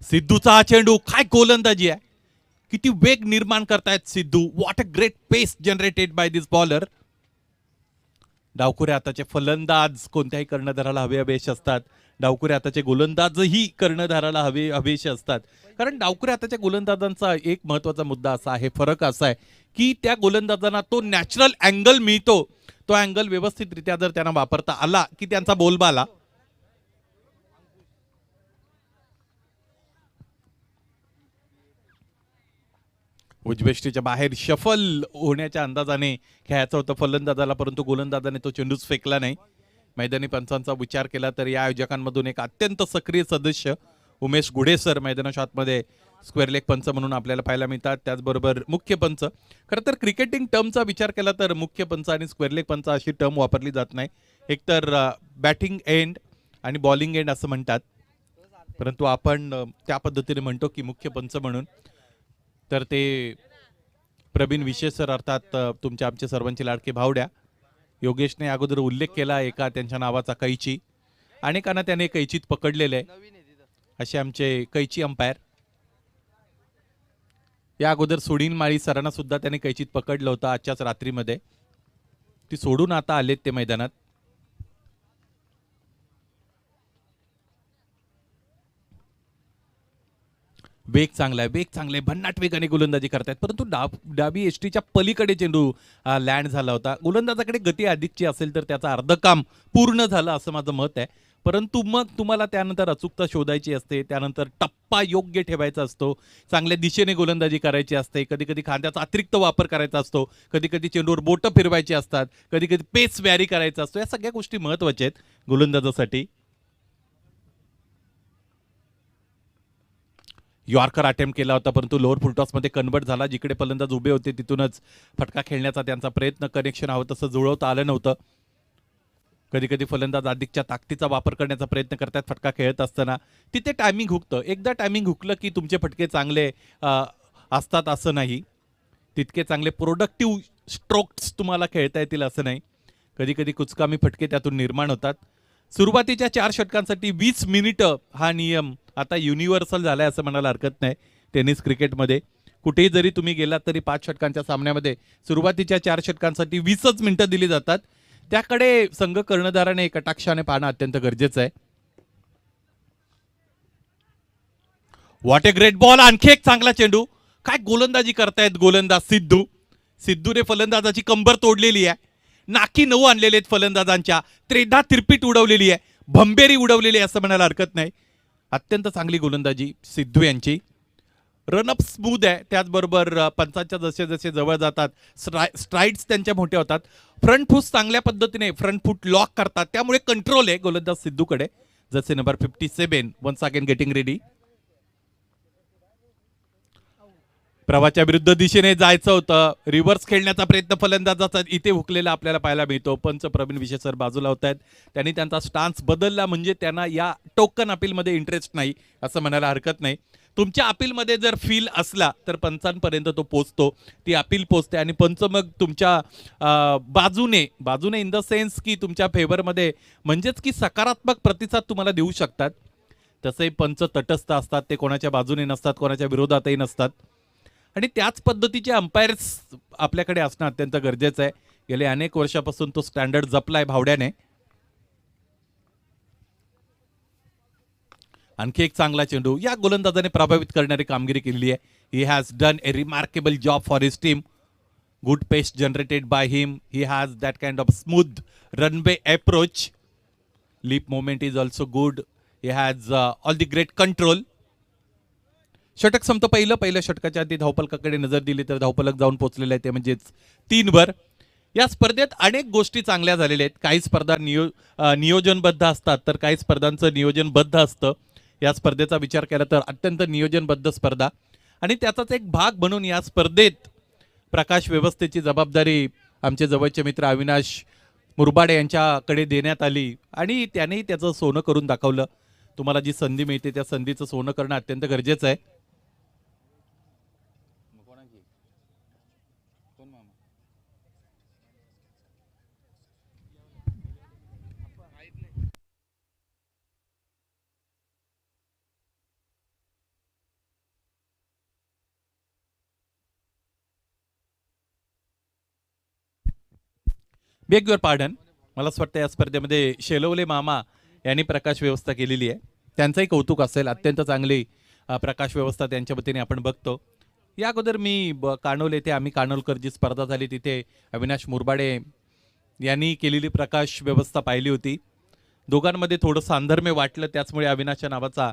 सिद्धूचा हा चेंडू, काय गोलंदाजी आहे, किती वेग निर्माण करतायत Sidhu. What a great pace generated by this bowler. डावखुरे हाताचे फलंदाज कोणत्याही कर्णधाराला हवे हवेश असतात. डावखुरे हाताचे गोलंदाजही कर्णधाराला हवे हवेश असतात. कारण डावखुरे हाताच्या गोलंदाजांचा एक महत्वाचा मुद्दा असा आहे, फरक असा आहे की त्या गोलंदाजांना तो नॅचरल अँगल मिळतो. तो अँगल व्यवस्थितरित्या जर त्यांना वापरता आला की त्यांचा बोलबाला उजवेष्टीच्या बाहेर शफल होण्याच्या अंदाजाने खेळायचं होतं फलंदाजाला, परंतु गोलंदाजाने तो चेंडूच फेकला नाही. मैदानी पंचांचा विचार केला तर या आयोजकांमधून एक अत्यंत सक्रिय सदस्य उमेश गुढे सर मैदानाच्या आतमध्ये स्क्वेअर लेग पंच म्हणून आपल्याला पाहायला मिळतात. त्याचबरोबर मुख्य पंच. खरं तर क्रिकेटिंग टर्मचा विचार केला तर मुख्य पंच आणि स्क्वेअर लेग पंच अशी टर्म वापरली जात नाही. एकतर बॅटिंग एंड आणि बॉलिंग एंड असं म्हणतात, परंतु आपण त्या पद्धतीने म्हणतो की मुख्य पंच म्हणून. तर ते प्रवीण विशेष सर अर्थात तुमच्या आमचे सर्वांचे लाडके भावड्या. योगेशने अगोदर उल्लेख केला एका त्यांच्या नावाचा, कैची. अनेकांना त्याने कैचीत पकडलेले आहे असे आमचे कैची अंपायर. या अगोदर सोडीन माळी सरांना सुद्धा त्याने कैचीत पकडलं होतं आजच्याच रात्रीमध्ये. ती सोडून आता आलेत ते मैदानात. वेग चांगला आहे, वेग चांगले, भन्नाट वेगाने गोलंदाजी करतायत, परंतु डाबी एसटीच्या पलीकडे चेंडू लँड झाला होता. गोलंदाजाकडे गती अधिकची असेल तर त्याचं अर्ध काम पूर्ण झालं असं माझं मत आहे. परंतु मग तुम्हाला त्यानंतर अचूकता शोधायची असते, त्यानंतर टप्पा योग्य ठेवायचा असतो, चांगल्या दिशेने गोलंदाजी करायची असते, कधी कधी खांद्याचा अतिरिक्त वापर करायचा असतो, कधी कधी चेंडूवर बोटं फिरवायची असतात, कधी कधी पेस व्यारी करायचा असतो. या सगळ्या गोष्टी महत्त्वाच्या आहेत गोलंदाजासाठी. यॉर्कर अटेम्प्ट केला होता परंतु लोअर फुलटॉसमध्ये कन्वर्ट झाला. जिकडे फलंदाज उभे होते तिथूनच फटका खेळण्याचा त्यांचा प्रयत्न, कनेक्शन हवं तसं जुळवता आलं नव्हतं. कधी कधी फलंदाज अधिकच्या ताकदीचा वापर करण्याचा प्रयत्न करतात फटका खेळत असताना, तिथे टायमिंग हुकतं. एकदा टायमिंग हुकलं की तुमचे फटके चांगले असतात असं नाही, तितके चांगले प्रोडक्टिव्ह स्ट्रोक्स तुम्हाला खेळता येतील असं नाही. कधी कधी कुचकामी फटके त्यातून निर्माण होतात. सुरुवातीच्या 4 षटकांसाठी 20 मिनिटं हा नियम आता युनिव्हर्सल झालाय असं म्हणायला हरकत नाही. टेनिस क्रिकेटमध्ये कुठेही जरी तुम्ही गेलात तरी 5 षटकांच्या सामन्यामध्ये सुरुवातीच्या 4 षटकांसाठी 20च मिनिटं दिली जातात. त्याकडे संघ कर्णधाराने कटाक्षाने पाहणं अत्यंत गरजेचं आहे. What a great ball. आणखी एक चांगला चेंडू. काय गोलंदाजी करतायत गोलंदाज सिद्धू. सिद्धूने फलंदाजाची कंबर तोडलेली आहे. नाकी 9 आणलेले आहेत फलंदाजांच्या. त्रेधा तिरपीट उडवलेली आहे, भंबेरी उडवलेली आहे असं म्हणायला हरकत नाही. अत्यंत चांगली गोलंदाजी सिद्धू यांची. रनअप स्मूथ आहे. त्याचबरोबर पंचांच्या जसे जसे जवळ जातात स्ट्राइड्स त्यांच्या मोठ्या होतात. फ्रंट फूट चांगल्या पद्धतीने फ्रंट फूट लॉक करतात, त्यामुळे कंट्रोल आहे गोलंदाज सिद्धूकडे. जसे number 57 once again getting ready. प्रवाच्या विरुद्ध दिशेने जायचं होतं, रिव्हर्स खेळण्याचा प्रयत्न फलंदाजाचा इथे हुकलेला आपल्याला पाहायला मिळतो. पंच प्रवीण विशेष सर बाजूला होत आहेत. त्यांनी त्यांचा स्टान्स बदलला, म्हणजे त्यांना या टोकन अपीलमध्ये इंटरेस्ट नाही असं म्हणायला हरकत नाही. तुमच्या अपीलमध्ये जर फील असला तर पंचांपर्यंत तो पोचतो, ती अपील पोचते आणि पंच मग तुमच्या बाजूने इन द सेन्स की तुमच्या फेवरमध्ये, म्हणजेच की सकारात्मक प्रतिसाद तुम्हाला देऊ शकतात. तसे पंच तटस्थ असतात, ते कोणाच्या बाजूने नसतात, कोणाच्या विरोधातही नसतात. आणि त्याच पद्धतीचे अंपायर्स आपल्याकडे असणं अत्यंत गरजेचं आहे. गेले अनेक वर्षापासून तो स्टँडर्ड जपलाय भावड्याने. आणखी एक चांगला चेंडू. या गोलंदाजाने प्रभावित करणारी कामगिरी केली आहे. He has done a remarkable job for his team. Good pace generated by him. He has that kind of smooth runway approach. Leap moment is also good. He has all the great control. षटक संपतं पहिल्या षटकाच्या आधी धावफलकाकडे नजर दिली तर धावफलक जाऊन पोहोचलेलं आहे, ते म्हणजेच 3 वर. या स्पर्धेत अनेक गोष्टी चांगल्या झालेल्या आहेत. काही स्पर्धा नियोजनबद्ध असतात तर काही स्पर्धांचं नियोजनबद्ध असतं. या स्पर्धेचा विचार केला तर अत्यंत नियोजनबद्ध स्पर्धा, आणि त्याचाच एक भाग म्हणून या स्पर्धेत प्रकाश व्यवस्थेची जबाबदारी आमचे जवळचे मित्र अविनाश मुरबाडे यांच्याकडे देण्यात आली आणि त्यानेही त्याचं सोनं करून दाखवलं. तुम्हाला जी संधी मिळते त्या संधीचं सोनं करणं अत्यंत गरजेचं आहे. Beg your pardon. मला असं वाटतं या स्पर्धेमध्ये शेलवले मामा यांनी प्रकाश व्यवस्था केलेली आहे. त्यांचंही कौतुक असेल. अत्यंत चांगली प्रकाश व्यवस्था त्यांच्या वतीने आपण बघतो. या अगोदर मी कानोल येथे आम्ही कानोलकर जी स्पर्धा झाली तिथे अविनाश मुरबाडे यांनी केलेली प्रकाश व्यवस्था पाहिली होती. दोघांमध्ये थोडंसं अंधर्म्य वाटलं, त्याचमुळे अविनाशच्या नावाचा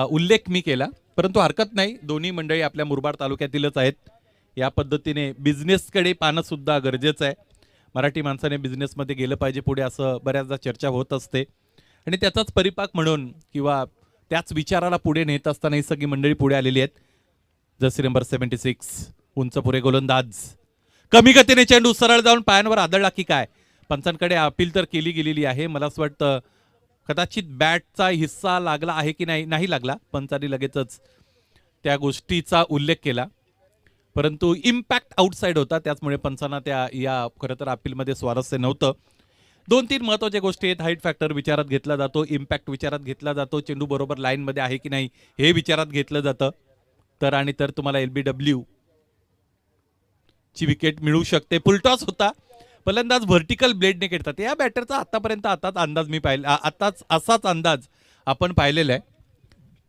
उल्लेख मी केला. परंतु हरकत नाही, दोन्ही मंडळी आपल्या मुरबाड तालुक्यातीलच आहेत. या पद्धतीने बिझनेसकडे पाहणं सुद्धा गरजेचं आहे. मराठी माणसाने बिझनेसमध्ये गेलं पाहिजे पुढे, असं बऱ्याचदा चर्चा होत असते. आणि त्याचाच परिपाक म्हणून किंवा त्याच विचाराला पुढे नेत असताना ही सगळी मंडळी पुढे आलेली आहेत. जर्सी नंबर 76 उंचपुरे गोलंदाज. कमी गतीने चेंडू सरळ जाऊन पायांवर आदळला की काय. पंचांकडे अपील तर केली गेलेली आहे. मला असं वाटतं कदाचित बॅटचा हिस्सा लागला आहे की नाही लागला. पंचांनी लगेचच त्या गोष्टीचा उल्लेख केला, परंतु इम्पॅक्ट आउटसाइड होता, त्याचमुळे पंचांना या खरं तर अपीलमध्ये स्वारस्य नव्हतं. 2-3 महत्त्वाच्या गोष्टी आहेत. हाईट फॅक्टर विचारात घेतला जातो, इम्पॅक्ट विचारात घेतला जातो, चेंडू बरोबर लाईनमध्ये आहे की नाही हे विचारात घेतलं जातं. तर तुम्हाला LBW ची विकेट मिळू शकते. फुलटॉस होता. फलंदाज व्हर्टिकल ब्लेडने खेळतात. या बॅटरचा आतापर्यंत अंदाज मी पाहिला, असाच अंदाज आपण पाहिलेला आहे.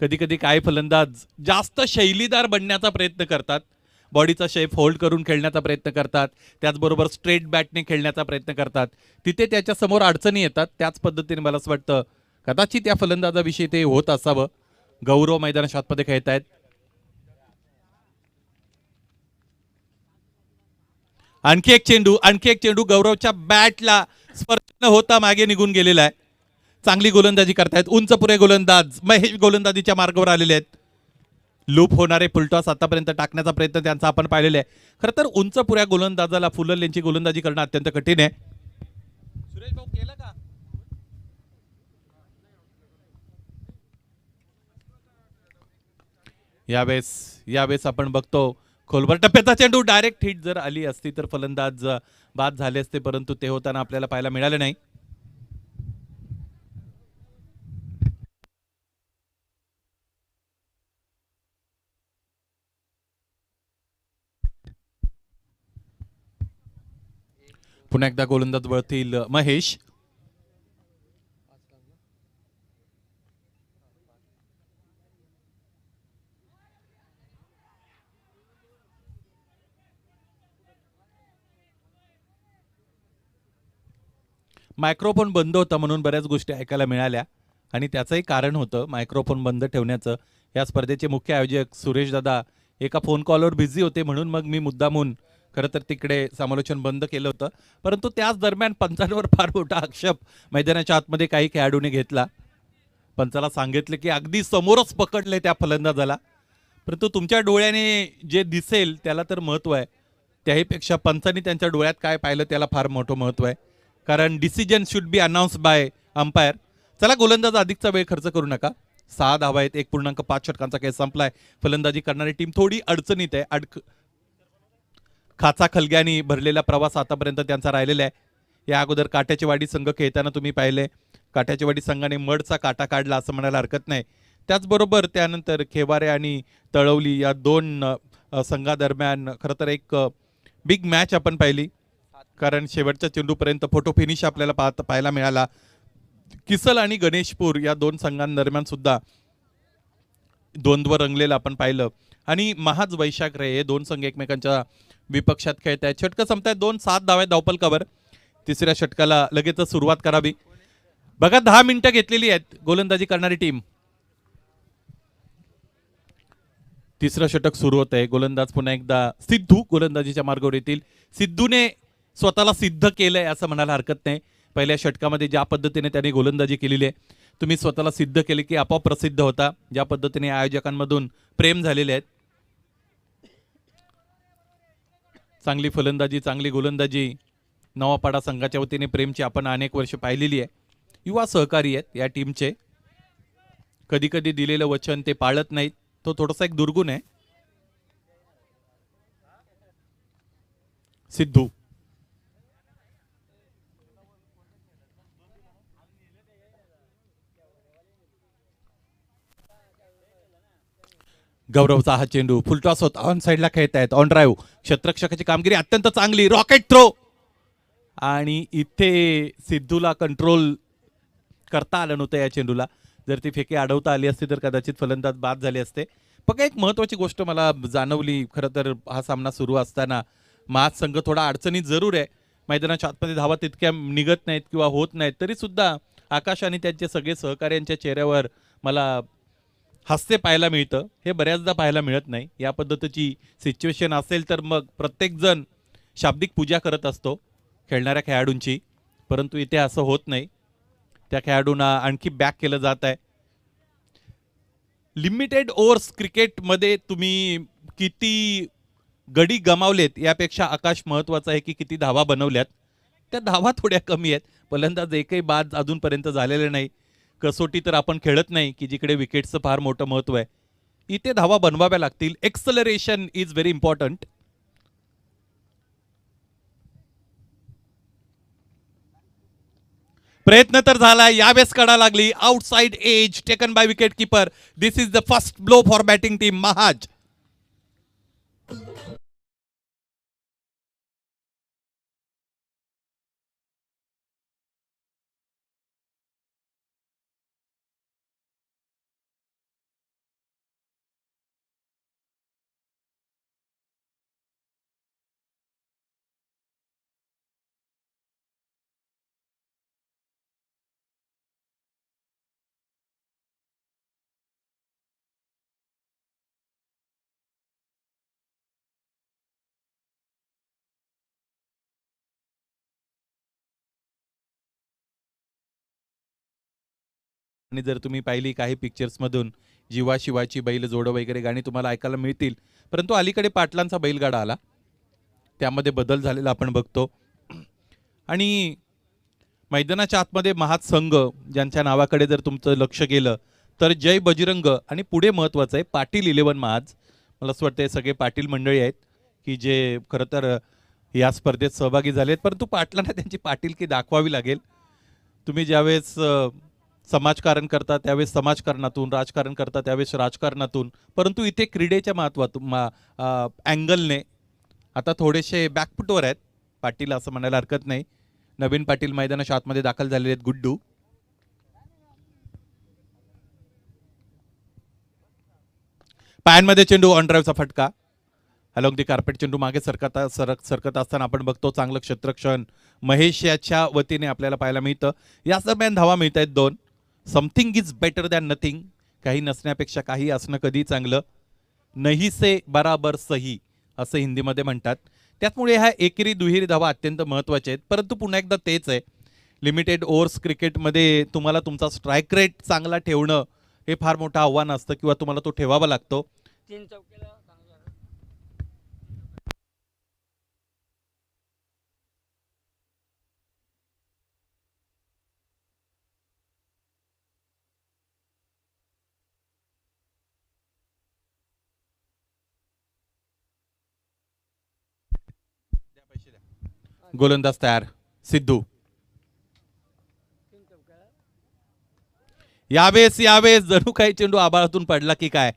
कधी कधी काय फलंदाज जास्त शैलीदार बनण्याचा प्रयत्न करतात, बॉडीचा शेप होल्ड करून खेळण्याचा प्रयत्न करतात, त्याचबरोबर स्ट्रेट बॅटने खेळण्याचा प्रयत्न करतात. तिथे त्याच्या समोर अडचणी येतात. त्याच पद्धतीने मला असं वाटतं कदाचित या फलंदाजाविषयी ते होत असावं. गौरव मैदानाच्या आतमध्ये खेळत आहेत. आणखी एक चेंडू गौरवच्या बॅटला स्पर्श न होता मागे निघून गेलेला आहे. चांगली गोलंदाजी करतायत उंचपुरे गोलंदाज. महेश गोलंदाजीच्या मार्गावर आलेले आहेत. लूप होणारे फुलटॉस आतापर्यंत टाकण्याचा प्रयत्न त्यांचा आपण पाहिलेला आहे. खरं तर उंचपुऱ्या गोलंदाजाला फुलल यांची गोलंदाजी करणं अत्यंत कठीण आहे. सुरेश भाऊ केलं का? यावेळेस आपण बघतो खोलवर टप्प्याचा चेंडू डायरेक्ट हिट जर आली असती तर फलंदाज बाद झाले असते, परंतु ते होताना आपल्याला पाहायला मिळालं नाही. पुन्हा एकदा गोलंदाज वळतील महेश. मायक्रोफोन बंद होता म्हणून बऱ्याच गोष्टी ऐकायला मिळाल्या आणि त्याचंही कारण होतं मायक्रोफोन बंद ठेवण्याचं. या स्पर्धेचे मुख्य आयोजक सुरेश दादा एका फोन कॉलवर बिझी होते, म्हणून मग मी मुद्दामून खरं तर तिकडे समालोचन बंद केलं होतं. परंतु त्याच दरम्यान पंचांवर फार मोठा आक्षेप मैदानाच्या आतमध्ये काही खेळाडूंनी घेतला. पंचाला सांगितलं की अगदी समोरच पकडले त्या फलंदाजाला, परंतु तुमच्या डोळ्याने जे दिसेल त्याला तर महत्त्व आहे, त्याहीपेक्षा पंचांनी त्यांच्या डोळ्यात काय पाहिलं त्याला फार मोठं महत्त्व आहे. कारण decision should be announce bye umpire. चला गोलंदाज अधिकचा वेळ खर्च करू नका. 6 धावा आहेत. 1.5 षटकांचा खेळ संपलाय. फलंदाजी करणारी टीम थोडी अडचणीत आहे. खाचा खलग्यानी भरलेला प्रवास आतापर्यंत त्यांचा राहिलेला आहे. या अगोदर काट्याची वाडी संघ खेळताना तुम्ही पाहिले, काट्याची वाडी संघाने मडचा काटा काढला असं म्हणायला हरकत नाही. त्याचबरोबर त्यानंतर खेवारे आणि तळवली या 2 संघादरम्यान खरं तर एक बिग मॅच आपण पाहिली, कारण शेवटच्या चेंडूपर्यंत फोटो फिनिश आपल्याला पाहायला मिळाला. किसल आणि गणेशपूर या 2 संघांदरम्यान सुद्धा द्वंद्व रंगलेलं आपण पाहिलं. आणि महाज वैशाख रे हे 2 संघ एकमेकांच्या विपक्षात खेळत आहेत. षटकं संपतायत. 2-7 धावा धावपलकावर. तिसऱ्या षटकाला लगेचच सुरुवात करावी. बघा 10 मिनिटं घेतलेली आहेत गोलंदाजी करणारी टीम. तिसरं षटक सुरू होत आहे. गोलंदाज पुन्हा एकदा सिद्धू गोलंदाजीच्या मार्गावर येतील. सिद्धूने स्वतःला सिद्ध केलंय असं म्हणायला हरकत नाही. पहिल्या षटकामध्ये ज्या पद्धतीने त्यांनी गोलंदाजी केलेली आहे, तुम्ही स्वतःला सिद्ध केले की आपोआप प्रसिद्ध होता. ज्या पद्धतीने आयोजकांमधून प्रेम झालेले आहेत. चांगली फलंदाजी, चांगली गोलंदाजी नवापाडा संघाच्या वतीने प्रेमची आपण अनेक वर्ष पाहिलेली आहे. युवा सहकारी आहेत या टीमचे. कधी कधी दिलेलं वचन ते पाळत नाहीत, तो थोडासा एक दुर्गुण आहे. सिद्धू गौरवचा हा चेंडू फुलटॉस होता. ऑन साईडला खेळतायत. ऑन ड्राईव्ह क्षेत्ररक्षकाची कामगिरी अत्यंत चांगली. रॉकेट थ्रो आणि इथे सिद्धूला कंट्रोल करता आलं नव्हतं या चेंडूला. जर ती फेकी अडवता आली असती तर कदाचित फलंदाज बाद झाले असते. पण एक महत्त्वाची गोष्ट मला जाणवली खरं तर हा सामना सुरू असताना, महाज संघ थोडा अडचणीत जरूर आहे. मैदानाच्या आतमध्ये धावा तितक्या निघत नाहीत किंवा होत नाहीत, तरी सुद्धा आकाश आणि त्यांचे सगळे सहकाऱ्यांच्या चेहऱ्यावर मला हास्य पाहायला मिळतं. हे बऱ्याचदा पाहायला मिळत नाही. या पद्धतीची सिच्युएशन असेल तर मग प्रत्येकजण शाब्दिक पूजा करत असतो खेळणाऱ्या खेळाडूंची, परंतु इथे असं होत नाही. त्या खेळाडूंना आणखी बॅक केलं जात आहे. लिमिटेड ओव्हर्स क्रिकेटमध्ये तुम्ही किती गडी गमावलेत यापेक्षा आकाश महत्वाचा आहे की किती धावा बनवल्यात. त्या धावा थोड्या कमी आहेत. फलंदाज एकही बाद अजूनपर्यंत झालेले नाही. कसोटी तर आपण खेळत नाही की जिकडे विकेटचं फार मोठं महत्व आहे. इथे धावा बनवाव्या लागतील. Acceleration is very important. प्रयत्न तर झाला, यावेळेस कडा लागली. Outside edge taken by wicket keeper. This is the first blow for batting team महाज. आणि जर तुम्ही पाहिली काही पिक्चर्समधून जीवा शिवाची बैल जोड वगैरे गाणी तुम्हाला ऐकायला मिळतील, परंतु अलीकडे पाटलांचा बैलगाडा आला, त्यामध्ये बदल झालेला आपण बघतो. आणि मैदानाच्या आतमध्ये महाज संघ ज्यांच्या नावाकडे जर तुमचं लक्ष गेलं तर जय बजरंग आणि पुढे महत्त्वाचं आहे पाटील 11 महाज. मला असं वाटतं हे सगळे पाटील मंडळी आहेत की जे खरं तर या स्पर्धेत सहभागी झालेत, परंतु पाटलांना त्यांची पाटीलकी दाखवावी लागेल. तुम्ही ज्यावेळेस समाजकारण करता त्यावेळेस समाजकारणातून, राजकारण करता त्यावेळेस राजकारणातून, परंतु इथे क्रीडेच्या महत्वातून अँगलने आता थोडेसे बॅकफुटवर आहेत पाटील असं म्हणायला हरकत नाही. नवीन पाटील मैदानाच्या आतमध्ये दाखल झालेले आहेत. गुड्डू पायांमध्ये चेंडू, ऑन ड्राईव्हचा फटका. अलॉंग दी कार्पेट चेंडू मागे सरकत असताना आपण बघतो चांगलं क्षेत्ररक्षण महेश याच्या वतीने आपल्याला पाहायला मिळतं. याच दरम्यान धावा मिळत आहेत 2. Something is better than nothing. काही नसण्यापेक्षा काही असणं कधी चांगलं. नहीं से बराबर सही असं हिंदीमध्ये म्हणतात. त्यामुळे ह्या एकेरी दुहेरी धावा अत्यंत महत्त्वाच्या आहेत. परंतु पुन्हा एकदा तेच आहे, लिमिटेड ओव्हर्स क्रिकेटमध्ये तुम्हाला तुमचा स्ट्राईक रेट चांगला ठेवणं हे फार मोठं आव्हान असतं किंवा तुम्हाला तो ठेवावा लागतो. 3 चौकीला गोलंदाज तयार. सिद्धू यावेळेस जणू काही चेंडू आबाळातून पडला की काय.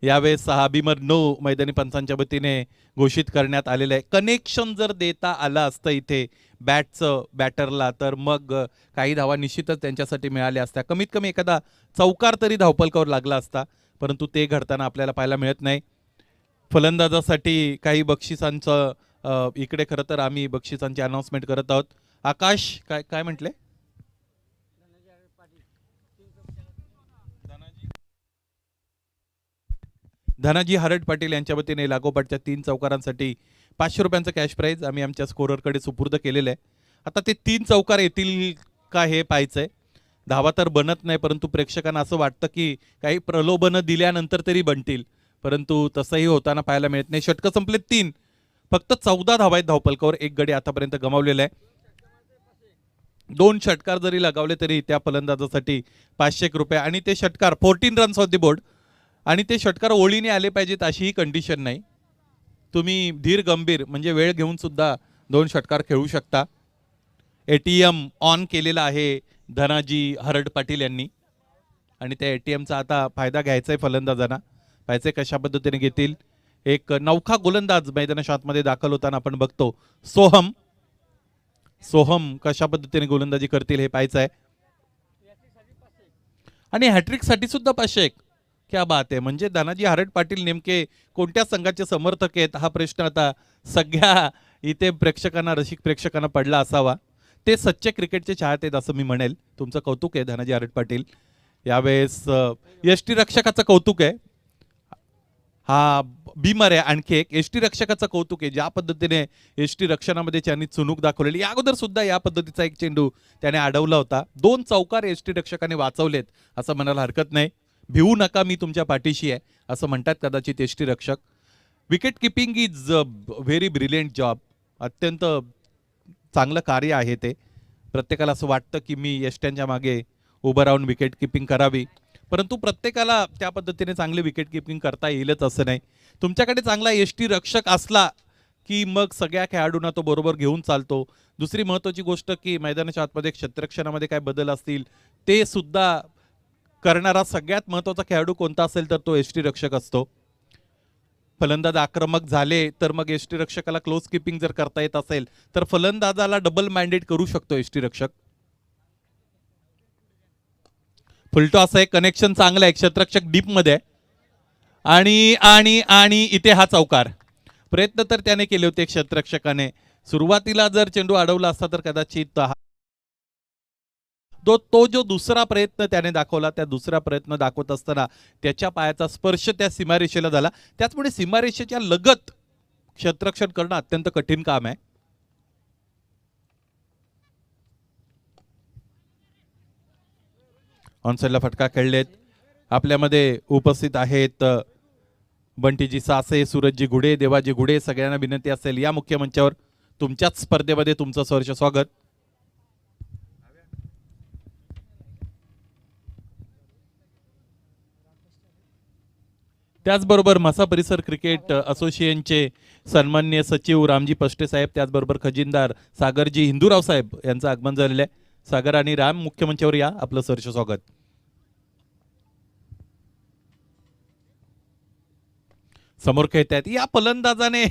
यावेळेस 6 बिमर नो मैदानी पंचांच्या वतीने घोषित करण्यात आलेलं आहे. कनेक्शन जर देता आलं असतं इथे बॅटरला तर मग काही धावा निश्चितच त्यांच्यासाठी मिळाल्या असत्या. कमीत कमी एखादा चौकार तरी धावपलकावर लागला असता, परंतु ते घडताना आपल्याला पाहायला मिळत नाही. फलंदाजासाठी काही बक्षिसांचं इकडे खरं तर आम्ही बक्षिसांची अनाउन्समेंट करत आहोत. आकाश काय काय म्हटले? धनाजी हरड पाटील यांच्या वतीने लागोपाठच्या 3 चौकारांसाठी 500 रुपयांचं कॅश प्राईज आम्ही आमच्या स्कोररकडे सुपूर्द केलेलं आहे. आता ते 3 चौकार येतील का हे पाहायचंय. धावा तर बनत नाही, परंतु प्रेक्षकांना असं वाटतं की काही प्रलोभनं दिल्यानंतर तरी बनतील, परंतु तसंही होताना पाहायला मिळत नाही. षटकं संपले 3, फक्त 14 धावा आहेत धावपलकावर. एक गडी आतापर्यंत गमावलेला आहे. 2 षटकार जरी लगावले तरी त्या फलंदाजासाठी 500 रुपये आणि ते षटकार 14 रन्स ऑफ द बोर्ड आणि ते षटकार ओळीने आले पाहिजेत अशीही कंडिशन नाही. तुम्ही धीर गंभीर म्हणजे वेळ घेऊन सुद्धा 2 षटकार खेळू शकता. ATM ऑन केलेला आहे धनाजी हरड पाटील यांनी आणि त्या ATMचा आता फायदा घ्यायचा आहे फलंदाजांना. पाहिजे कशा पद्धतीने घेतील. एक नौखा गोलंदाज मैदानाच्या आतमध्ये दाखल होताना आपण बघतो. सोहम सोहम कशा पद्धतीने गोलंदाजी करतील हे पाहायचं आहे. आणि हॅट्रिकसाठी सुद्धा 501. क्या बात आहे. म्हणजे धनाजी हारट पाटील नेमके कोणत्या संघाचे समर्थक आहेत हा प्रश्न आता सगळ्या इथे प्रेक्षकांना, रसिक प्रेक्षकांना पडला असावा. ते सच्चे क्रिकेटचे चाहते आहेत असं मी म्हणेल. तुमचं कौतुक आहे धनाजी हारट पाटील. यावेळेस यष्टी रक्षकाचं कौतुक आहे. हा बीमर आहे. आणखी एक यष्टी रक्षकाचं कौतुक आहे. ज्या पद्धतीने यष्टी रक्षणामध्ये त्यांनी चुणूक दाखवलेली. या अगोदर सुद्धा या पद्धतीचा एक चेंडू त्याने अडवला होता. 2 चौकार यष्टी रक्षकाने वाचवलेत असं म्हणायला हरकत नाही. भिवू नका, मी तुमच्या पाठीशी आहे असं म्हणतात कदाचित यष्टी रक्षक. Wicket keeping is very brilliant job. अत्यंत चांगलं कार्य आहे ते. प्रत्येकाला असं वाटतं की मी यष्ट्यांच्या मागे उभं राहून विकेट किपिंग करावी, परंतु प्रत्येकाला त्या पद्धतीने चांगली विकेट किपिंग करता येईलच असं नाही. तुमच्याकडे चांगला यष्टी रक्षक असला की मग सगळ्या खेळाडूंना तो बरोबर घेऊन चालतो. दुसरी महत्त्वाची गोष्ट की मैदानाच्या आतमध्ये क्षेत्ररक्षणामध्ये काय बदल असतील ते सुद्धा करणारा सगळ्यात महत्त्वाचा खेळाडू कोणता असेल तर तो यष्टी रक्षक असतो. फलंदाज आक्रमक झाले तर मग यष्टी रक्षकाला क्लोज किपिंग जर करता येत असेल तर फलंदाजाला डबल माइंडेड करू शकतो यष्टी रक्षक. फुलटॉस आहे, कनेक्शन चांगलं आहे, क्षेत्ररक्षक डीप मध्ये आणि आणि आणि इथे हा चौकार. प्रयत्न तर त्याने केले होते क्षेत्ररक्षकाने. सुरुवातीला जर चेंडू अडवला असता तर कदाचित तो जो दुसरा प्रयत्न त्याने दाखवला, त्या दुसरा प्रयत्न दाखवत असताना त्याच्या पायाचा स्पर्श त्या सीमारेषेला झाला. त्याचमुळे सीमारेषेच्या लगत क्षेत्ररक्षण करणं अत्यंत कठीण काम आहे. ऑनसाइडला फटका खेळलेत. आपल्यामध्ये उपस्थित आहेत बंटीजी सासे, सूरजजी घुडे, देवाजी घुडे. सगळ्यांना विनंती असेल या मुख्य मंचावर तुमच्याच स्पर्धेमध्ये तुमचं सहर्ष स्वागत. त्याचबरोबर म्हसा परिसर क्रिकेट असोसिएशनचे सन्माननीय सचिव रामजी पष्टे साहेब, त्याचबरोबर खजिनदार सागरजी हिंदूराव साहेब यांचं आगमन झालेलं आहे. सागर आणि राम मुख्य मंचावर या, आपलं सहर्ष स्वागत. समोर खेळत आहेत या फलंदाजाने.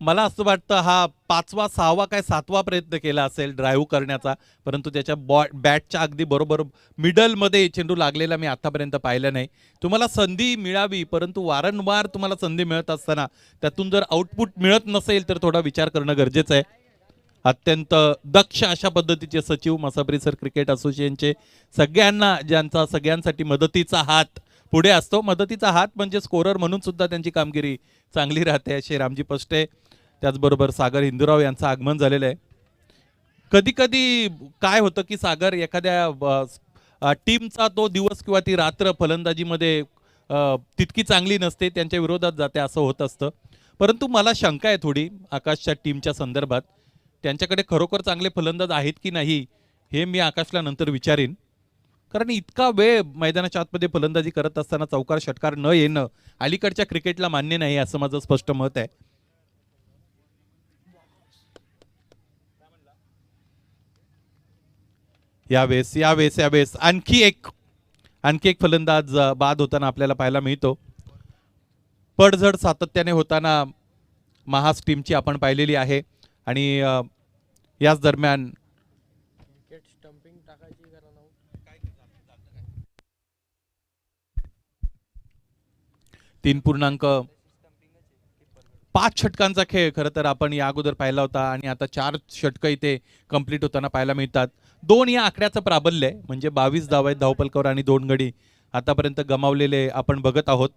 मला असं वाटतं हा 5वा 6वा काय 7वा प्रयत्न केला असेल ड्राईव्ह करण्याचा, परंतु त्याच्या बॅटच्या अगदी बरोबर मिडल मध्ये चेंडू लागलेला मी आतापर्यंत पाहिलं नाही. तुम्हाला संधी मिळावी, परंतु वारंवार तुम्हाला संधी मिळत असताना त्यातून जर आउटपुट मिळत नसेल तर थोडा विचार करणं गरजेचं आहे. अत्यंत दक्ष अशा पद्धतीचे सचिव म्हसा परिसर क्रिकेट असोसिएशनचे, सगळ्यांना ज्यांचा सगळ्यांसाठी मदतीचा हात पुढे असतो. मदतीचा हात म्हणजे स्कोरर म्हणून सुद्धा त्यांची कामगिरी चांगली राहते असे रामजी पष्टे, त्याचबरोबर सागर हिंदूराव यांचं आगमन झालेलं आहे. कधी कधी काय होतं की सागर एखाद्या टीमचा तो दिवस किंवा ती रात्र फलंदाजीमध्ये तितकी चांगली नसते, त्यांच्या विरोधात जाते असं होत असतं. परंतु मला शंका आहे थोडी आकाशच्या टीमच्या संदर्भात. त्यांच्याकडे खरोखर चांगले फलंदाज आहेत की नाही हे मी आकाशला नंतर विचारीन, कारण इतका वेळ मैदानाच्या आतमध्ये फलंदाजी करत असताना चौकार षटकार न येणं अलीकडच्या क्रिकेटला मान्य नाही असं माझं स्पष्ट मत आहे. यावेळेस आणखी एक फलंदाज बाद होताना आपल्याला पाहायला मिळतो. पडझड सातत्याने होताना महास टीमची आपण पाहिलेली आहे आणि याच दरम्यान 3.5 षटकांचा खेळ खरं तर आपण या अगोदर पाहिला होता आणि आता 4 षटकं इथे कंप्लीट होताना पाहायला मिळतात. 2 या आकड्याचं प्राबल्य आहे, म्हणजे 22 धावा आहेत धावपलकावर आणि 2 गडी आतापर्यंत गमावलेले आपण बघत आहोत.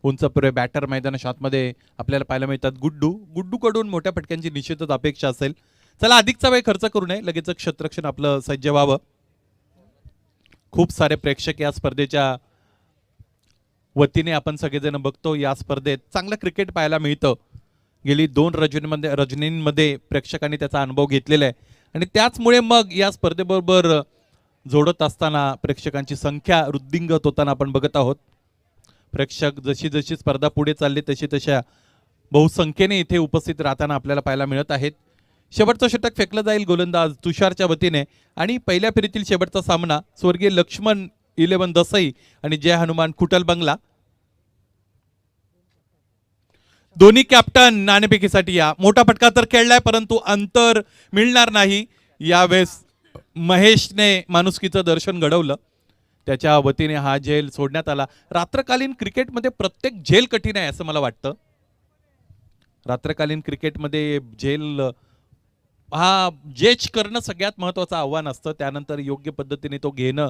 उंचपुरे बॅटर मैदानाच्या आतमध्ये आपल्याला पाहायला मिळतात. गुड्डू कडून मोठ्या फटक्यांची निश्चितच अपेक्षा असेल. चला अधिकचा वेळ खर्च करू नये, लगेच क्षेत्ररक्षण आपलं सज्ज व्हावं. खूप सारे प्रेक्षक या स्पर्धेच्या वतीने आपण सगळेजण बघतो. या स्पर्धेत चांगलं क्रिकेट पाहायला मिळतं. गेली 2 रजनींमध्ये प्रेक्षकांनी त्याचा अनुभव घेतलेला आहे आणि त्याचमुळे मग या स्पर्धेबरोबर जोडत असताना प्रेक्षकांची संख्या वृद्धिंगत होताना आपण बघत आहोत. प्रेक्षक जशी स्पर्धा पुढे चालली तशा बहुसंख्येने इथे उपस्थित राहताना आपल्याला पाहायला मिळत आहेत. शेवटचं षटक फेकलं जाईल गोलंदाज तुषारच्या वतीने आणि पहिल्या फेरीतील शेवटचा सामना स्वर्गीय लक्ष्मण 11 दसई आणि जय हनुमान कुटल बंगला. दोन्ही कॅप्टन नाणेफेकीसाठी या. मोठा फटका तर खेळलाय परंतु अंतर मिळणार नाही. यावेळेस महेशने माणुसकीचं दर्शन घडवलं. त्याच्या वतीने हा झेल सोडण्यात आला. रात्रकालीन क्रिकेटमध्ये प्रत्येक झेल कठीण आहे असं मला वाटतं. रात्रकालीन क्रिकेटमध्ये झेल हा जज करणं सगळ्यात महत्वाचं आव्हान असतं. त्यानंतर योग्य पद्धतीने तो घेणं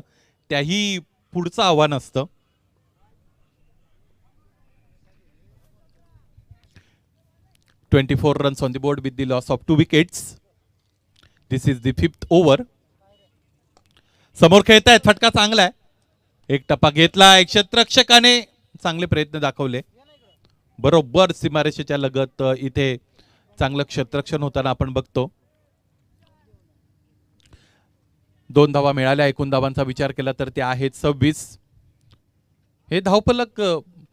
त्याही पुढचं आव्हान असतं. "24 runs on the board with the loss of 2 wickets. This is the 5th over." समोर खेळतायत. फटका चांगला आहे. एक टप्पा घेतला. एक क्षेत्ररक्षकाने चांगले प्रयत्न दाखवले. बरोबर सीमारेषेच्या लगत इथे चांगलं क्षेत्ररक्षण होताना आपण बघतो. 2 धावा मिळाल्या. एकूण धावांचा विचार केला तर ते आहेत 26. हे धावफलक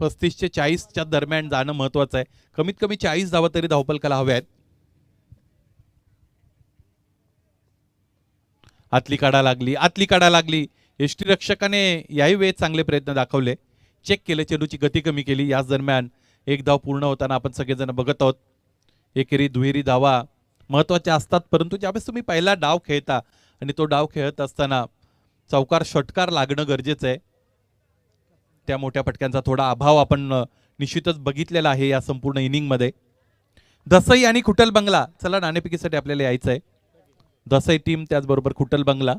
35 ते 40च्या दरम्यान जाणं महत्वाचं आहे. कमीत कमी 40 धावा तरी धावफलकाला हव्या आहेत. आतली काढा लागली. यष्टीरक्षकाने याही वेळेत चांगले प्रयत्न दाखवले. चेक केले, चेंडूची गती कमी केली. याच दरम्यान एक धाव पूर्ण होताना आपण सगळेजण बघत आहोत. एकेरी दुहेरी धावा महत्वाच्या असतात परंतु ज्यावेळेस तुम्ही पहिला डाव खेळता आणि तो डाव खेळत असताना चौकार षटकार लागणं गरजेचं आहे. त्या मोठ्या फटक्यांचा थोडा अभाव आपण निश्चितच बघितलेला आहे या संपूर्ण इनिंगमध्ये. दसई आणि खुटल बंगला, चला नाणेफेकीसाठी आपल्याला यायचं आहे. दसई टीम त्याचबरोबर खुटल बंगला.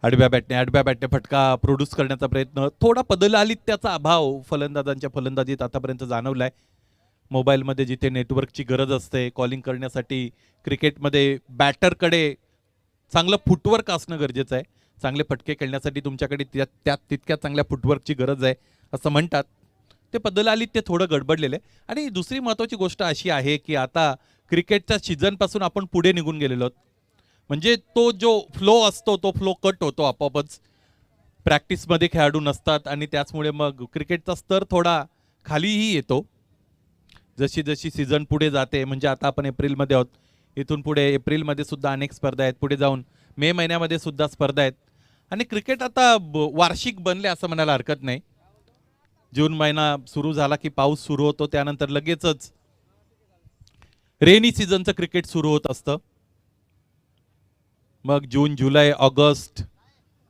आडव्या बॅटने फटका प्रोड्यूस करण्याचा प्रयत्न. थोडा त्याचा अभाव फलंदाजांच्या फलंदाजीत आतापर्यंत जाणवलाय. मोबाईलमध्ये जिथे नेटवर्कची गरज असते कॉलिंग करण्यासाठी, क्रिकेटमध्ये बॅटरकडे चांगलं फुटवर्क असणं गरजेचं आहे. चांगले फटके खेळण्यासाठी तुमच्याकडे त्यात तितक्या चांगल्या फुटवर्कची गरज आहे असं म्हणतात. ते ते थोडं गडबडलेलं आहे. आणि दुसरी महत्त्वाची गोष्ट अशी आहे की आता क्रिकेटच्या सीझनपासून आपण पुढे निघून गेलेलो आहोत. म्हणजे तो जो फ्लो असतो तो फ्लो कट होतो आपोआपच. प्रॅक्टिसमध्ये खेळाडू नसतात आणि त्याचमुळे मग क्रिकेटचा स्तर थोडा खालीही येतो जशी जशी सीझन पुढे जाते. म्हणजे आता आपण एप्रिलमध्ये आहोत. इथून पुढे एप्रिलमध्ये सुद्धा अनेक स्पर्धा आहेत. पुढे जाऊन मे महिन्यामध्ये सुद्धा स्पर्धा आहेत. आणि क्रिकेट आता वार्षिक बनले असं म्हणायला हरकत नाही. जून महिना सुरू झाला की पाऊस सुरू होतो. त्यानंतर लगेचच रेनी सीझनचं क्रिकेट सुरू होत असतं. मग जून, जुलै, ऑगस्ट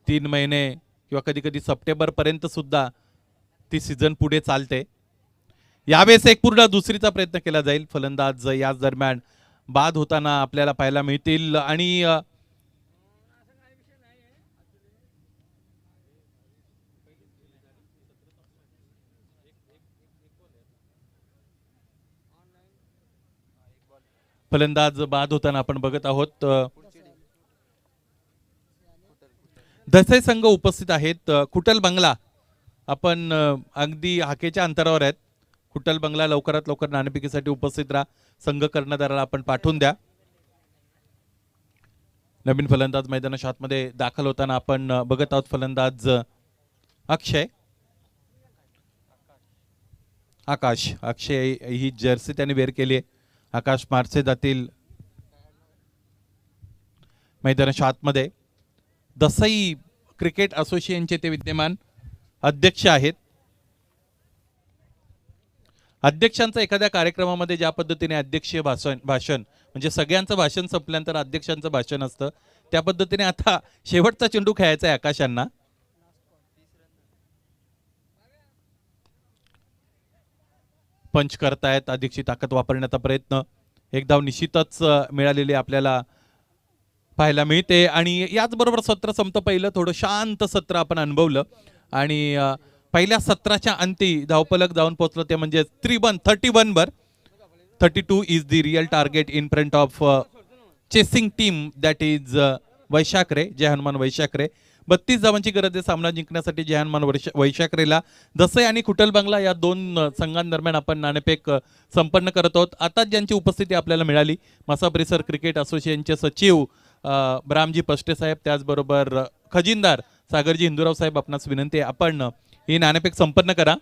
3 महिने किंवा कधी कधी सप्टेंबर पर्यंत सुद्धा ती सीझन पुढे चालते. यावेळेस एक पूर्ण दुसरीचा प्रयत्न केला जाईल. फलंदाज याच दरम्यान बाद होताना आपल्याला पाहायला मिळतील. आणि फलंदाज बाद होताना आपण बघत आहोत. दसई संघ उपस्थित आहेत. खुटल बंगला आपण अगदी हाकेच्या अंतरावर आहेत. खुटल बंगला लवकरात लवकर नाणेफेकीसाठी उपस्थित राहा. संघ कर्णधाराला आपण पाठवून द्या. नवीन फलंदाज मैदानाच्या आतमध्ये दाखल होताना आपण बघत आहोत. फलंदाज अक्षय ही जर्सी त्याने वेअर केली आहे. आकाश मार्चे जातील मैदानाच्या आतमध्ये. दसई क्रिकेट असोसिएशनचे ते विद्यमान अध्यक्ष आहेत. अध्यक्षांचं एखाद्या कार्यक्रमामध्ये ज्या पद्धतीने अध्यक्षीय भाषण म्हणजे सगळ्यांचं भाषण संपल्यानंतर अध्यक्षांचं भाषण असतं त्या पद्धतीने आता शेवटचा चेंडू खेळायचा आहे आकाशांना. पंच करतायत. अधिकची ताकद वापरण्याचा प्रयत्न. एक धाव निश्चितच मिळालेली आपल्याला पाहायला मिळते. आणि याचबरोबर सत्र संपतं. पहिलं थोडं शांत सत्र आपण अनुभवलं आणि पहिल्या सत्राच्या अंती धावफलक जाऊन पोहोचलं ते म्हणजे 31 वर. 32 is the real target in front of chasing team that is Vaishakhare, Jai Hanuman Vaishakhare. 32 धावांची गरज आहे सामना जिंकण्यासाठी जय हनुमान वैशाखरेला. दसई आणि खुटल बंगला या दोन संघांदरम्यान आपण नाणेफेक संपन्न करत आहोत. आता ज्यांची उपस्थिती आपल्याला मिळाली मसा परिसर क्रिकेट असोसिएशनचे सचिव रामजी पष्टे साहेब, त्याचबरोबर खजिनदार सागरजी हिंदूराव साहेब, आपणास विनंती आहे आपण ही नाणेफेक संपन्न करा.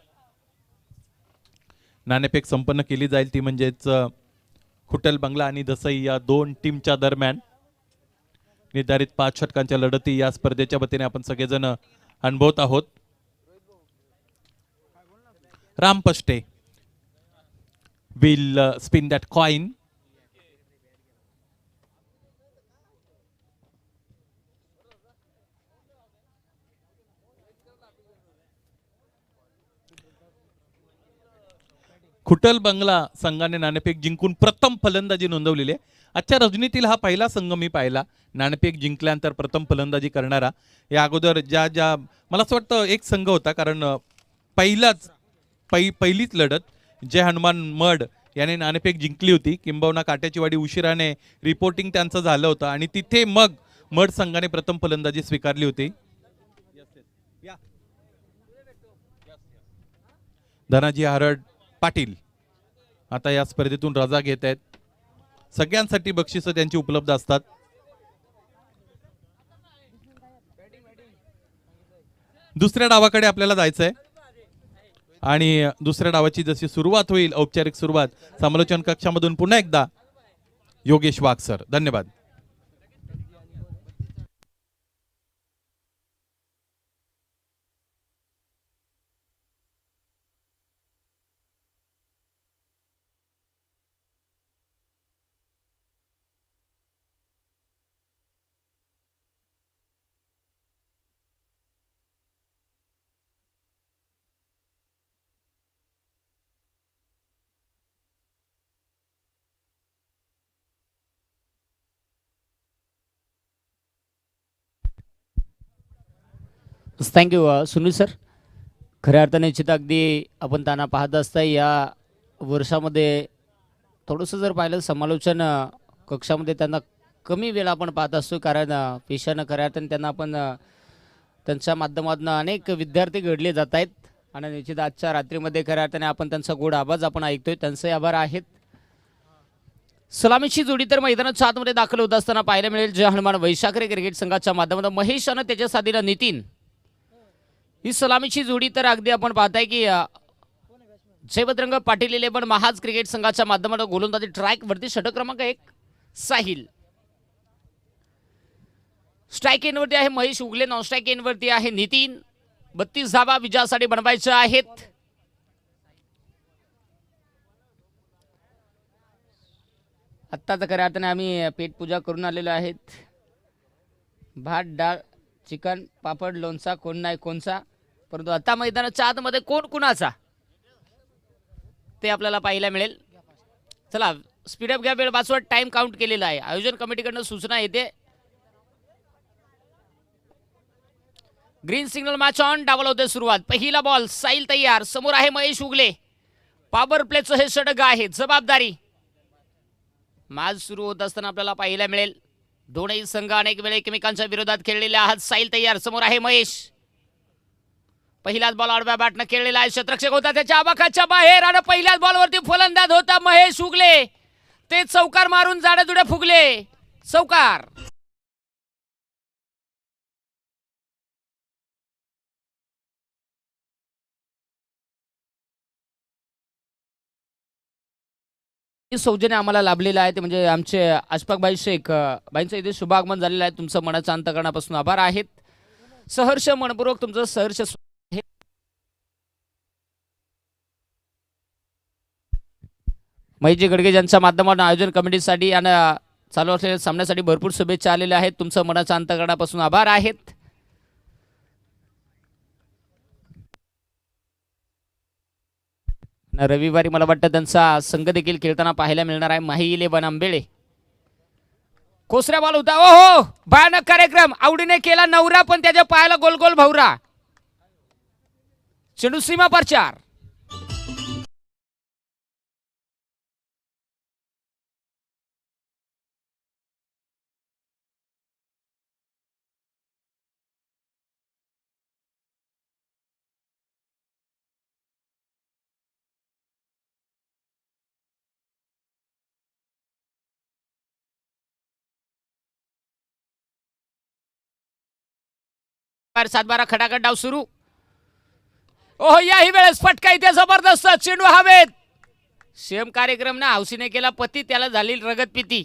नाणेफेक संपन्न केली जाईल ती म्हणजेच खुटल बंगला आणि दसई या दोन टीमच्या दरम्यान. निर्धारित 5 षटकांच्या लढती या स्पर्धेच्या वतीने आपण सगळेजण अनुभवत आहोत. Ram पष्टे will spin that coin. खुटल बंगला संघाने नाणेफेक जिंकून प्रथम फलंदाजी नोंदवलेली आहे. आजच्या रजनीतील हा पहिला संघ मी पाहिला नाणेफेक जिंकल्यानंतर प्रथम फलंदाजी करणारा. या अगोदर ज्या मला असं वाटतं एक संघ होता, कारण पहिलीच लढत जय हनुमान मड याने नाणेफेक जिंकली होती. किंबहुना काट्याची वाडी उशिराने रिपोर्टिंग त्यांचं झालं होतं आणि तिथे मग मड संघाने प्रथम फलंदाजी स्वीकारली होती. धनाजी हरड पाटील आता या स्पर्धेतून रजा घेत आहेत. सगळ्यांसाठी बक्षिसं त्यांची उपलब्ध असतात. दुसऱ्या डावाकडे आपल्याला जायचं आहे आणि दुसऱ्या डावाची जशी सुरुवात होईल, औपचारिक सुरुवात, समालोचन कक्षामधून पुन्हा एकदा योगेश वाघ सर. धन्यवाद. Thank you Sunil sir. खऱ्या अर्थाने निश्चित अगदी आपण त्यांना पाहत असता या वर्षामध्ये थोडंसं जर पाहिलं समालोचन कक्षामध्ये त्यांना कमी वेळा आपण पाहत असतो, कारण पेशानं खऱ्या अर्थाने त्यांना आपण त्यांच्या माध्यमातून अनेक विद्यार्थी घडले जात आहेत आणि निश्चित आजच्या रात्रीमध्ये खऱ्या अर्थाने आपण त्यांचा गोड आवाज आपण ऐकतोय. त्यांचे आभार आहेत. सलामीची जोडी तर मैदानाच्या आतमध्ये दाखल होत असताना पाहायला मिळेल जय हनुमान वैशाखरे क्रिकेट संघाच्या माध्यमातून महेश आणि त्याच्या साथीला नितीन. ही सलामीची जोडी तर अगदी आपण पाहताय की जयभद्रंग पाटील इलेव्हन महाज क्रिकेट संघाच्या माध्यमातून गोलंदाजी ट्रॅक वरती षटक क्रमांक 1 साहिल. स्ट्राईक एन वरती आहे महेश उगले, नॉन स्ट्राईक एन वरती आहे नितीन. 32 धावा विजयासाठी बनवायच्या आहेत. आत्ताच खऱ्या अर्थाने आम्ही पेटपूजा करून आलेलो आहेत. भात डाळ चिकन पापड लोणचा कोण नाही कोणचा, परंतु आता मैदानाच्या आतमध्ये कोण कुणाचा ते आपल्याला पाहायला मिळेल. चला स्पीडअप घ्या, वेळ वाचवत. टाइम काउंट केलेला आहे. आयोजन कमिटीकडनं सूचना येते. Green signal match on. डावल होते सुरुवात. पहिला बॉल साहिल तयार. समोर आहे महेश उगले. पॉवर प्लेचं हे षटक आहे. जबाबदारी मॅच सुरू होत असताना आपल्याला पाहायला मिळेल दोनही संघ अनेक वेळा एकमेकांच्या विरोधात खेळलेले आहात. साहिल तयार. समोर आहे महेश. पहिल्याच बॉल आडव्या बॅटनं खेळलेला आहे. क्षेत्ररक्षक होता त्याच्या आवाखाच्या बाहेर आणि पहिल्याच बॉलवरती फलंदाज होता महेश उगले. ते चौकार मारून जाड्याजुड्या फुगले. चौकार. सौजन्य आम्हाला लाभलेलं आहे ते म्हणजे आमचे अशफाक भाई शेख बाईंचं इथे शुभ आगमन झालेलं आहे. तुमचं मनाच्या अंतःकरणापासून आभार आहेत. सहर्ष मनपूर्वक तुमचं सहर्ष महेशजी गडगे यांच्या माध्यमातून आयोजन कमिटीसाठी आणि चालू असलेल्या सामन्यासाठी भरपूर शुभेच्छा आलेल्या आहेत. तुमचं मनाच्या अंतःकरणापासून आभार आहेत. रविवारी मला वाटतं त्यांचा संघ देखील खेळताना पाहायला मिळणार आहे. माही इलेव्हन आंबेळे. कोसऱ्या बॉल होता. ओहो भयानक कार्यक्रम. आवडीने केला नवरा पण त्याच्या पायाला गोल गोल भवरा. चेंडू सीमा पर 4. सातबारा खटाखट डाव सुरू. ओहो याही वेळेस फटका इथे जबरदस्त. चेंडू हवेत. सेम कार्यक्रम ना हौसीने केला पती, त्याला झाली रगत पिती.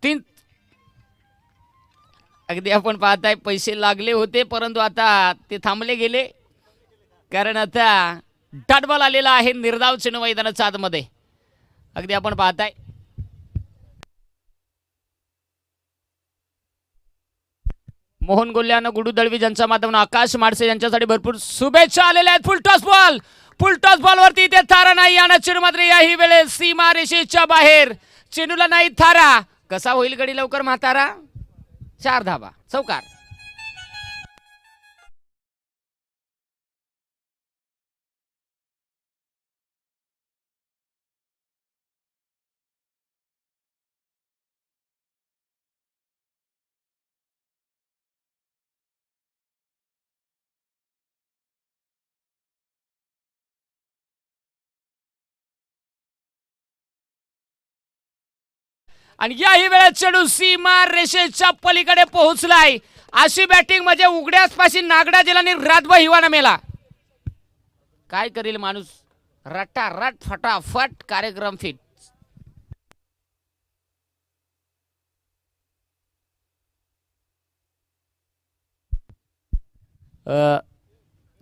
तीन अगदी आपण पाहताय पैसे लागले होते परंतु आता ते थांबले गेले कारण आता डॉट बॉल आलेला आहे निर्धाव चेंडू मैदानाच्या आतमध्ये. अगदी आपण पाहताय मोहन गोल्यानं गुडू दळवी ज्यांच्या माध्यमातून आकाश माडसे यांच्यासाठी भरपूर शुभेच्छा आलेल्या आहेत. फुल टॉस बॉलवरती इथे थारा नाही आणि चेंडू मात्र याही वेळेस सीमा रेषेच्या बाहेर. चेंडूला नाही थारा. कसा होईल गडी लवकर म्हातारा. 4 धावा चौकार. आणि याही वेळेत चेंडू सीमा रेषेच्या पलीकडे पोहोचलाय. अशी बॅटिंग म्हणजे उघड्यासपाशी नागडा जिला आणि रातभर हिवाना मेला. काय करेल माणूस. रटारट फटाफट कार्यक्रम फिट.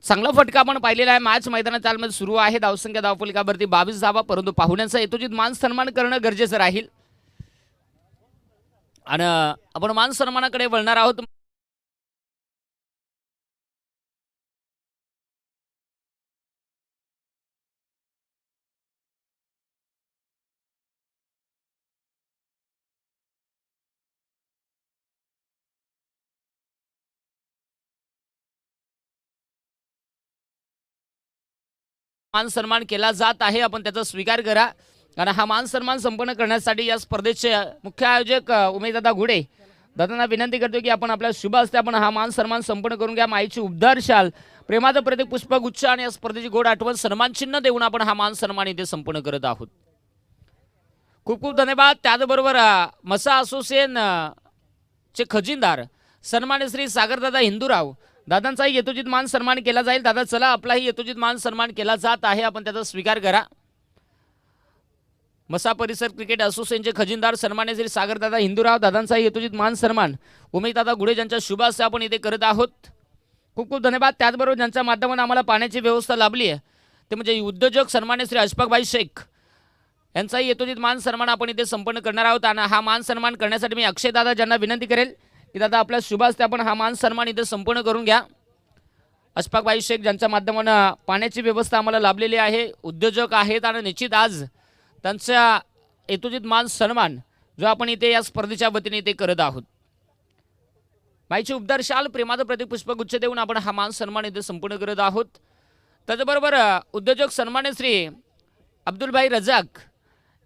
चांगला फटका आपण पाहिलेला आहे. मॅच मैदानात चालमध्ये सुरू आहे. धावसंख्या धावफलकावरती 22 धावा परंतु पाहुण्यांचा यथोचित मान सन्मान करणं गरजेचं राहील आणि आपण मान सन्मानाकडे वळणार आहोत. मान सन्मान केला जात आहे. आपण त्याचा स्वीकार करा आणि हा मान सन्मान संपन्न करण्यासाठी या स्पर्धेचे मुख्य आयोजक उमेशदादा घुडे दादांना विनंती करतो की आपण आपल्या शुभ हस्ते आपण हा मान सन्मान संपन्न करून घ्या. माईची उबदार शाल प्रेमाचं प्रतीक पुष्पगुच्छ आणि या स्पर्धेची गोड आठवण सन्मान चिन्ह देऊन आपण हा मान सन्मान इथे संपन्न करत आहोत. खूप खूप धन्यवाद. त्याचबरोबर मसा असोसिएशन चे खजिनदार सन्मान्य श्री सागरदादा हिंदूराव दादांचाही यथोचित मान सन्मान केला जाईल. दादा चला आपलाही यथोचित मान सन्मान केला जात आहे. आपण त्याचा स्वीकार करा. मसा परिसर क्रिकेट असोसिएशनचे खजिनदार सन्मान्य श्री सागरदादा हिंदूराव दादांचाही यथोचित मान सन्मान उमेशदादा घुडे यांच्या शुभ हस्ते आपण इथे करत आहोत. खूप खूप धन्यवाद. त्याचबरोबर ज्यांच्या माध्यमातून आम्हाला पाण्याची व्यवस्था लाभली आहे ते म्हणजे उद्योजक सन्मान्य श्री अशफाकभाई शेख यांचाही यथोचित मान सन्मान आपण इथे संपन्न करणार आहोत. आणि हा मान सन्मान करण्यासाठी मी अक्षय दादा ज्यांना विनंती करेल की दादा आपल्या शुभ हस्ते आपण हा मान सन्मान इथे संपन्न करून घ्या. अशफाकभाई शेख ज्यांच्या माध्यमातून पाण्याची व्यवस्था आम्हाला लाभलेली आहे, उद्योजक आहेत आणि निश्चित आज त्यांचा यथोचित मान सन्मान जो आपण इथे या स्पर्धेच्या वतीने इथे करत आहोत. माईची उपदार शाल प्रेमाचं प्रतीक पुष्पगुच्छ देऊन आपण हा मान सन्मान इथे संपूर्ण करत आहोत. त्याचबरोबर उद्योजक सन्मान्य श्री अब्दुलभाई रजाक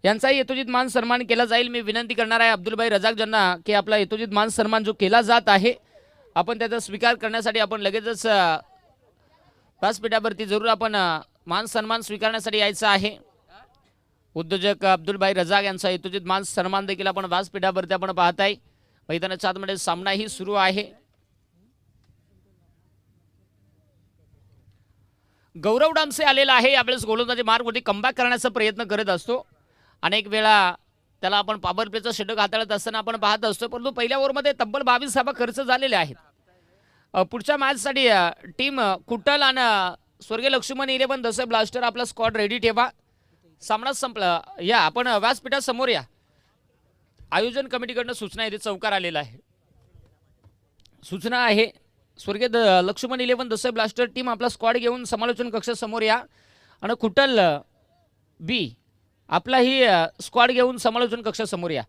यांचाही यथोचित मान सन्मान केला जाईल. मी विनंती करणार आहे अब्दुलभाई रजाक ज्यांना की आपला यथोचित मान सन्मान जो केला जात आहे आपण त्याचा स्वीकार करण्यासाठी आपण लगेचच व्यासपीठावरती जरूर आपण मान सन्मान स्वीकारण्यासाठी यायचं आहे. उद्योजक अब्दुलभाई रजाक यांचा यथोचित मान सन्मान देखील आपण व्यासपीठावरती आपण पाहताय. मैदानाच्या आतमध्ये सामनाही सुरू आहे. गौरव डामसे आलेला आहे. यावेळेस गोलंदाजी मार्गवरती कमबॅक करण्याचा प्रयत्न करत असतो. अनेक वेळा त्याला आपण पॉवर प्लेचा षटक हाताळत असताना आपण पाहत असतो परंतु पहिल्या ओव्हरमध्ये तब्बल 22 धावा खर्च झालेले आहेत. पुढच्या मॅचसाठी टीम कुटल आणि स्वर्गीय लक्ष्मण 11 दसे ब्लास्टर आपला स्क्वॉड रेडी ठेवा. सामना संपला. या आपण व्यासपीठासमोर या. आयोजन कमिटीकडनं सूचना इथे चौकार आलेला आहे. सूचना आहे स्वर्गीय लक्ष्मण 11 दसे ब्लास्टर टीम आपला स्क्वॉड घेऊन समालोचन कक्षासमोर या आणि कुटल बी आपलाही स्क्वॉड घेऊन समालोचन कक्षासमोर या.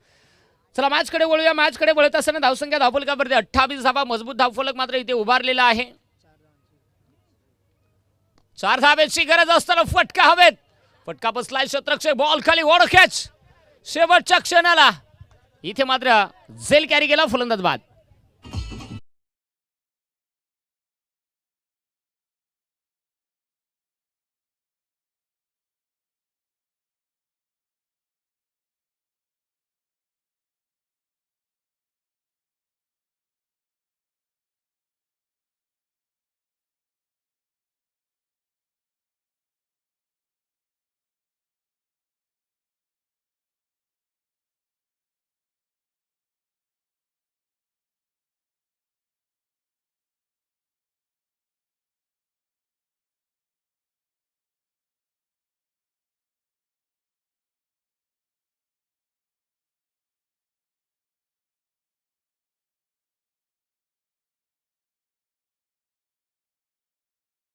चला मॅचकडे वळूया. मॅचकडे वळत असताना धावसंख्या धावफलकावरती 28 धावा मजबूत धावफलक मात्र इथे उभारलेला आहे. 4 धावेची गरज असताना फटका हवेत. फटका बसलाय शतरक्षक बॉल खाली ओढ कॅच शेवटच्या क्षणाला इथे मात्र झेल कॅरी केला फलंदाज बाद.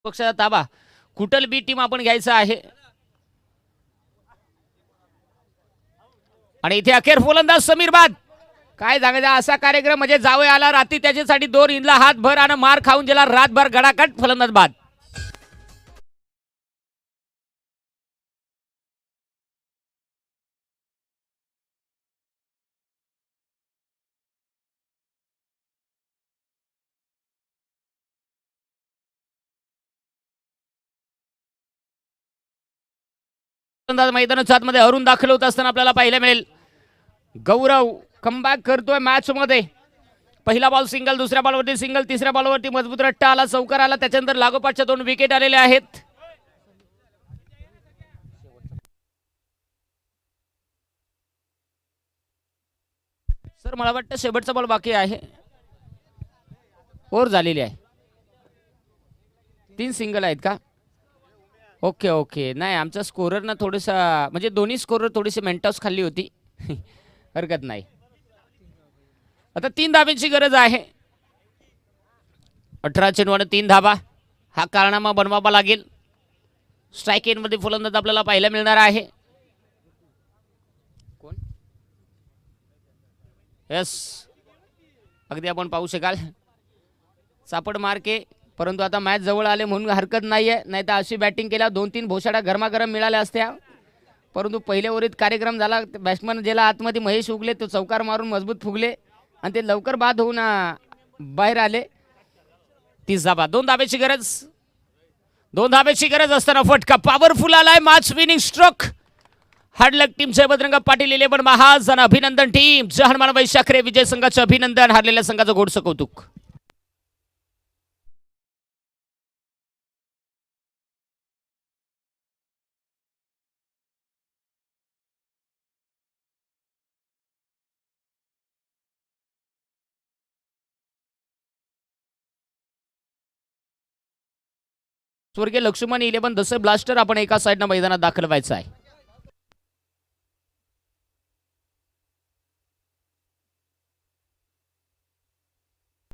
पक्षाचा ताबा कुठल बी टीम आपण घ्यायचा आहे. आणि इथे अखेर फलंदाज समीर बाद. काय सांगायचं असा कार्यक्रम म्हणजे जावई आला रात्री त्याच्यासाठी 2 इंदला हात भर आणि मार खाऊन गेला रातभर गडाकट फलंदाज बाद. मैदानाच्या आतमध्ये हरून दाखल होत असताना आपल्याला पाहायला मिळेल. गौरव कमबॅक करतोय मॅच मध्ये. पहिला बॉल सिंगल, दुसऱ्या बॉलवरती सिंगल, तिसऱ्या बॉलवरती मजबूत रट्टा आला, चौकार आला, त्याच्यानंतर लागोपाठच्या 2 विकेट आलेले आहेत. सर मला वाटतं शेवटचा बॉल बाकी आहे. ओव्हर झालेली आहे. 3 सिंगल आहेत का? Okay okay. नाही आमचा स्कोरर ना थोडंसं म्हणजे दोन्ही स्कोरर थोडीशी मेंटॉस खाल्ली होती. हरकत नाही. आता 3 धाब्यांची गरज आहे. 18 चेंडूने 3 धाबा हा कारनामा बनवावा लागेल. स्ट्राईक एंड मध्ये फलंदाज आपल्याला पाहायला मिळणार आहे. कोण? यस अगदी आपण पाहू शकाल सापड मार्के. परंतु आता मॅच जवळ आले म्हणून हरकत नाहीये. नाही तर अशी बॅटिंग केल्या 2-3 भोशाड्या गरमागरम मिळाल्या असत्या. परंतु पहिल्या ओव्हरीत कार्यक्रम झाला. बॅट्समन ज्याला आतमध्ये महेश उगले तो चौकार मारून मजबूत फुगले आणि ते लवकर बाद होऊन बाहेर आले. 30 धाबा. 2 धाब्याची गरज. 2 धाब्याची गरज असताना फटका पॉवरफुल आलाय. Match winning stroke. Hard luck team Bajrang Patil 11 महाज आणि अभिनंदन टीम जहानमान वैशाखरे विजय संघाचे अभिनंदन. हारलेल्या संघाचं गोडसं कौतुक. स्वर्गीय लक्ष्मण 11 दसे ब्लास्टर आपण एका साईडनं मैदानात दाखल व्हायचं आहे.